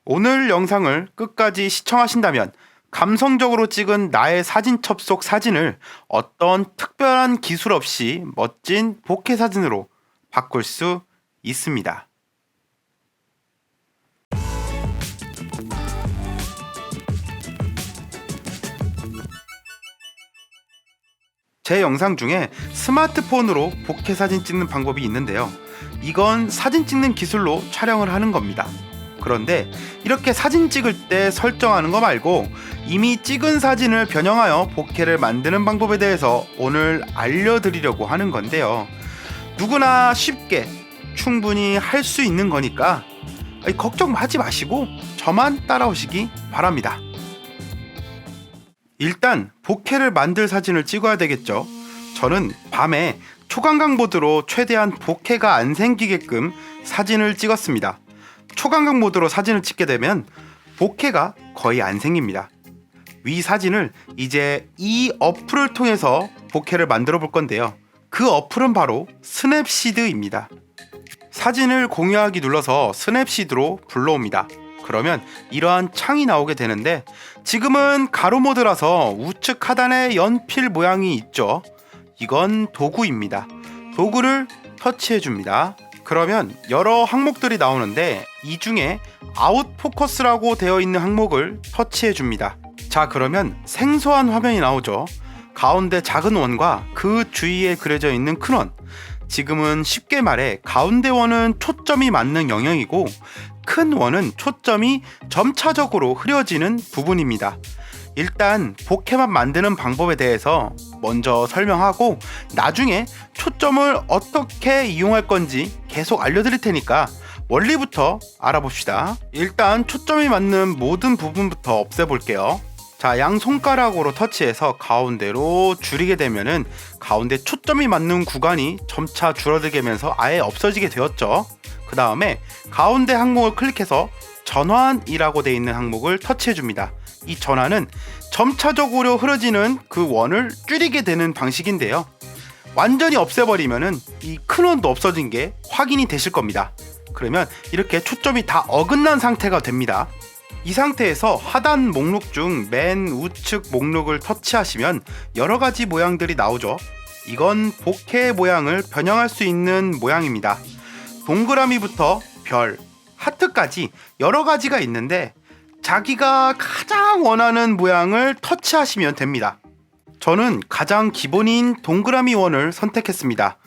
오늘 영상을 끝까지 시청하신다면 감성적으로 찍은 나의 사진 첩속 사진을 어떤 특별한 기술 없이 멋진 보케 사진으로 바꿀 수 있습니다. 제 영상 중에 스마트폰으로 보케 사진 찍는 방법이 있는데요. 이건 사진 찍는 기술로 촬영을 하는 겁니다. 그런데 이렇게 사진 찍을 때 설정하는 거 말고 이미 찍은 사진을 변형하여 보케를 만드는 방법에 대해서 오늘 알려드리려고 하는 건데요. 누구나 쉽게 충분히 할 수 있는 거니까 걱정하지 마시고 저만 따라오시기 바랍니다. 일단 보케를 만들 사진을 찍어야 되겠죠. 저는 밤에 초광각 모드로 최대한 보케가 안 생기게끔 사진을 찍었습니다. 초광각 모드로 사진을 찍게 되면 보케가 거의 안 생깁니다. 위 사진을 이제 이 어플을 통해서 보케를 만들어 볼 건데요. 그 어플은 바로 스냅시드입니다. 사진을 공유하기 눌러서 스냅시드로 불러옵니다. 그러면 이러한 창이 나오게 되는데 지금은 가로 모드라서 우측 하단에 연필 모양이 있죠. 이건 도구입니다. 도구를 터치해 줍니다. 그러면 여러 항목들이 나오는데 이 중에 아웃 포커스라고 되어 있는 항목을 터치해 줍니다. 자, 그러면 생소한 화면이 나오죠. 가운데 작은 원과 그 주위에 그려져 있는 큰 원. 지금은 쉽게 말해 가운데 원은 초점이 맞는 영역이고 큰 원은 초점이 점차적으로 흐려지는 부분입니다. 일단 보케만 만드는 방법에 대해서 먼저 설명하고 나중에 초점을 어떻게 이용할 건지 계속 알려드릴 테니까 원리부터 알아봅시다. 일단 초점이 맞는 모든 부분부터 없애볼게요. 자, 양 손가락으로 터치해서 가운데로 줄이게 되면은 가운데 초점이 맞는 구간이 점차 줄어들게 하면서 아예 없어지게 되었죠. 그 다음에 가운데 항목을 클릭해서 전환이라고 되어 있는 항목을 터치해 줍니다. 이 전환은 점차적으로 흐려지는 그 원을 줄이게 되는 방식인데요. 완전히 없애버리면은 이 큰 원도 없어진 게 확인이 되실 겁니다. 그러면 이렇게 초점이 다 어긋난 상태가 됩니다. 이 상태에서 하단 목록 중 맨 우측 목록을 터치하시면 여러 가지 모양들이 나오죠. 이건 보케 모양을 변형할 수 있는 모양입니다. 동그라미부터 별, 하트까지 여러 가지가 있는데 자기가 가장 원하는 모양을 터치하시면 됩니다. 저는 가장 기본인 동그라미 원을 선택했습니다.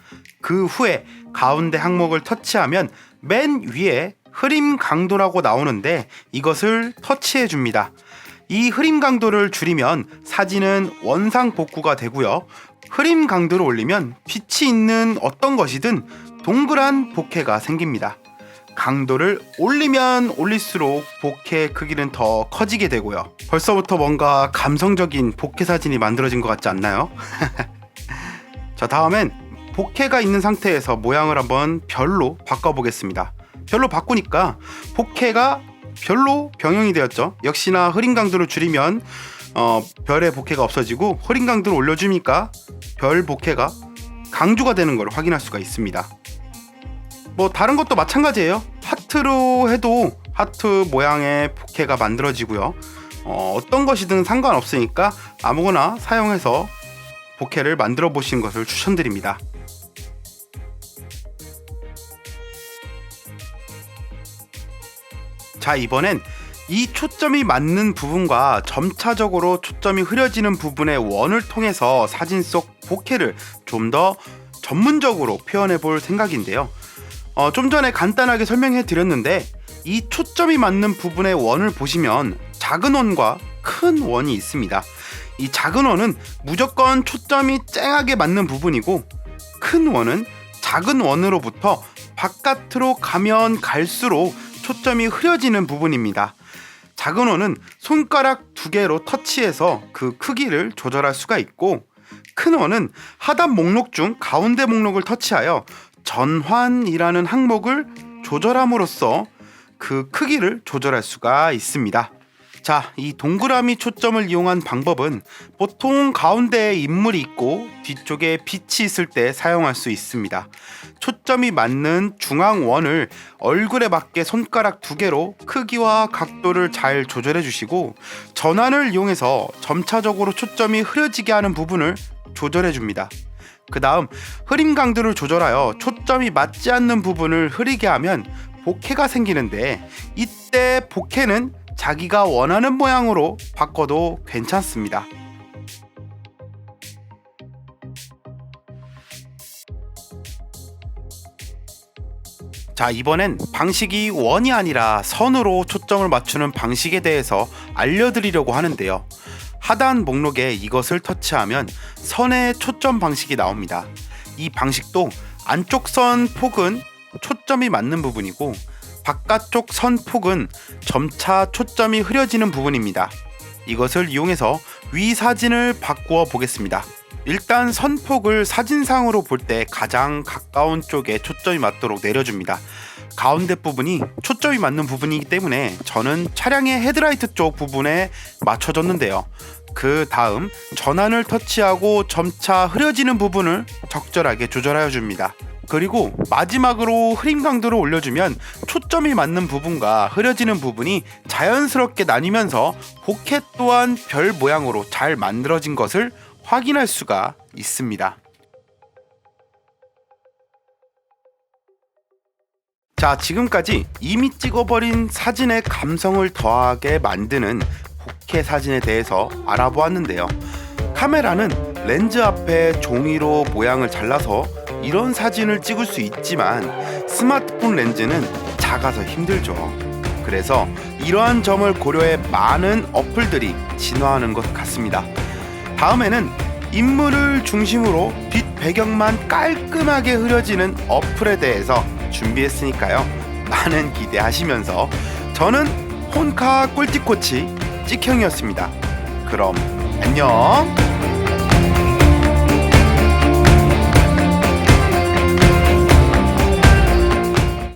그 후에 가운데 항목을 터치하면 맨 위에 흐림 강도라고 나오는데 이것을 터치해 줍니다. 이 흐림 강도를 줄이면 사진은 원상 복구가 되고요. 흐림 강도를 올리면 빛이 있는 어떤 것이든 동그란 보케가 생깁니다. 강도를 올리면 올릴수록 보케 크기는 더 커지게 되고요. 벌써부터 뭔가 감성적인 보케 사진이 만들어진 것 같지 않나요? 자, 다음엔 보케가 있는 상태에서 모양을 한번 별로 바꿔보겠습니다. 별로 바꾸니까 보케가 별로 병행이 되었죠. 역시나 흐림 강도를 줄이면 별의 보케가 없어지고 흐림 강도를 올려주니까 별 보케가 강조가 되는 걸 확인할 수가 있습니다. 뭐 다른 것도 마찬가지예요. 하트로 해도 하트 모양의 보케가 만들어지고요. 어떤 것이든 상관없으니까 아무거나 사용해서 보케를 만들어 보시는 것을 추천드립니다. 자, 이번엔 이 초점이 맞는 부분과 점차적으로 초점이 흐려지는 부분의 원을 통해서 사진 속 보케를 좀 더 전문적으로 표현해 볼 생각인데요. 좀 전에 간단하게 설명해 드렸는데 이 초점이 맞는 부분의 원을 보시면 작은 원과 큰 원이 있습니다. 이 작은 원은 무조건 초점이 쨍하게 맞는 부분이고 큰 원은 작은 원으로부터 바깥으로 가면 갈수록 초점이 흐려지는 부분입니다. 작은 원은 손가락 2개로 터치해서 그 크기를 조절할 수가 있고 큰 원은 하단 목록 중 가운데 목록을 터치하여 전환이라는 항목을 조절함으로써 그 크기를 조절할 수가 있습니다. 자, 이 동그라미 초점을 이용한 방법은 보통 가운데에 인물이 있고 뒤쪽에 빛이 있을 때 사용할 수 있습니다. 초점이 맞는 중앙원을 얼굴에 맞게 손가락 2개로 크기와 각도를 잘 조절해 주시고, 전환을 이용해서 점차적으로 초점이 흐려지게 하는 부분을 조절해 줍니다. 그 다음 흐림 강도를 조절하여 초점이 맞지 않는 부분을 흐리게 하면 보케가 생기는데, 이때 보케는 자기가 원하는 모양으로 바꿔도 괜찮습니다. 자, 이번엔 방식이 원이 아니라 선으로 초점을 맞추는 방식에 대해서 알려드리려고 하는데요. 하단 목록에 이것을 터치하면 선의 초점 방식이 나옵니다. 이 방식도 안쪽 선 폭은 초점이 맞는 부분이고, 바깥쪽 선 폭은 점차 초점이 흐려지는 부분입니다. 이것을 이용해서 위 사진을 바꾸어 보겠습니다. 일단 선폭을 사진상으로 볼 때 가장 가까운 쪽에 초점이 맞도록 내려줍니다. 가운데 부분이 초점이 맞는 부분이기 때문에 저는 차량의 헤드라이트 쪽 부분에 맞춰줬는데요. 그 다음 전환을 터치하고 점차 흐려지는 부분을 적절하게 조절하여 줍니다. 그리고 마지막으로 흐림 강도를 올려주면 초점이 맞는 부분과 흐려지는 부분이 자연스럽게 나뉘면서 보켓 또한 별 모양으로 잘 만들어진 것을 확인할 수가 있습니다. 자, 지금까지 이미 찍어버린 사진의 감성을 더하게 만드는 보케 사진에 대해서 알아보았는데요. 카메라는 렌즈 앞에 종이로 모양을 잘라서 이런 사진을 찍을 수 있지만, 스마트폰 렌즈는 작아서 힘들죠. 그래서 이러한 점을 고려해 많은 어플들이 진화하는 것 같습니다. 다음에는 인물을 중심으로 빛 배경만 깔끔하게 흐려지는 어플에 대해서 준비했으니까요. 많은 기대하시면서, 저는 혼카 꿀팁코치 찍형이었습니다. 그럼 안녕.